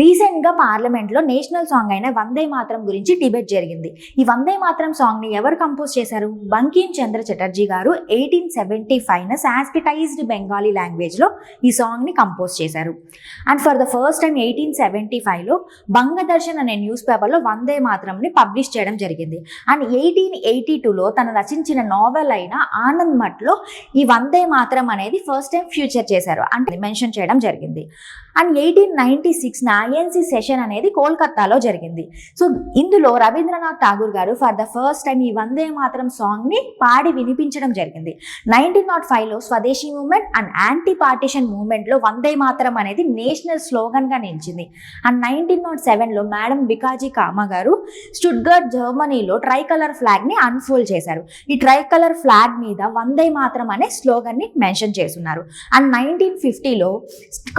రీసెంట్గా పార్లమెంట్లో national song అయిన వందే మాతరం గురించి డిబేట్ జరిగింది. ఈ వందే మాతరం సాంగ్ని ఎవరు కంపోజ్ చేశారు? బంకిం చంద్ర చటర్జీ గారు 1875 సాంస్క్రిటైజ్డ్ బెంగాలీ లాంగ్వేజ్లో ఈ సాంగ్ని కంపోజ్ చేశారు. And for the first time 1875లో బంగదర్శన్ అనే న్యూస్ పేపర్లో వందే మాతరంని పబ్లిష్ చేయడం జరిగింది. అండ్ 1882లో తను రచించిన నావెల్ అయిన ఆనంద్ మఠ్లో ఈ వందే మాతరం అనేది ఫస్ట్ టైం ఫ్యూచర్ చేశారు, అంటే మెన్షన్ చేయడం జరిగింది. అండ్ 1896 ఐఎన్సీ సెషన్ అనేది కోల్కతాలో జరిగింది. సో ఇందులో రవీంద్రనాథ్ ఠాగూర్ గారు ఫర్ ద ఫస్ట్ టైం ఈ వందే మాతరం సాంగ్ని పాడి వినిపించడం జరిగింది. 1905లో స్వదేశీ movement and anti partition మూవ్మెంట్లో Vande Mataram అనేది నేషనల్ స్లోగన్గా నిలిచింది. అండ్ 1907లో మేడం బికాజీ కామా గారు స్టుట్గర్ట్ జర్మనీలో ట్రై కలర్ ఫ్లాగ్ని అన్ఫోల్డ్ చేశారు. ఈ ట్రై కలర్ ఫ్లాగ్ మీద వందే మాతరం అనే స్లోగన్ని మెన్షన్ చేస్తున్నారు. అండ్ 1950లో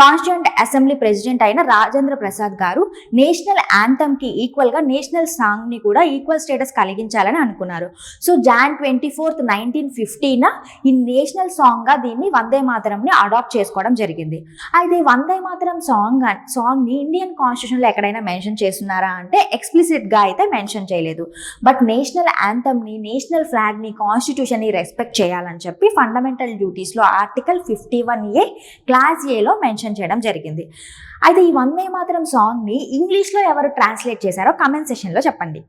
కాన్స్టిట్యూంట్ అసెంబ్లీ ప్రెసిడెంట్ అయిన రాజేంద్ర ప్రసాద్ గారు నేషనల్ యాంథమ్కి ఈక్వల్గా నేషనల్ సాంగ్ని కూడా ఈక్వల్ స్టేటస్ కలిగించాలని అనుకున్నారు. సో Jan 24, 1950 ఈ నేషనల్ సాంగ్గా దీన్ని వందే మాతరంని అడాప్ట్ చేసుకోవడం జరిగింది. అయితే వందే మాతరం సాంగ్ని ఇండియన్ కాన్స్టిట్యూషన్లో ఎక్కడైనా మెన్షన్ చేస్తున్నారా అంటే ఎక్స్ప్లిసిట్గా అయితే మెన్షన్ చేయలేదు. బట్ నేషనల్ యాంథమ్ని, నేషనల్ ఫ్లాగ్ని, కాన్స్టిట్యూషన్ని రెస్పెక్ట్ చేయాలని చెప్పి ఫండమెంటల్ డ్యూటీస్లో ఆర్టికల్ 51A క్లాస్ ఏలో మెన్షన్ చేయడం జరిగింది. అయితే ఈ వందే మాతరం సాంగ్ని ఇంగ్లీష్లో ఎవరు ట్రాన్స్లేట్ చేశారో కమెంట్ సెషన్లో చెప్పండి.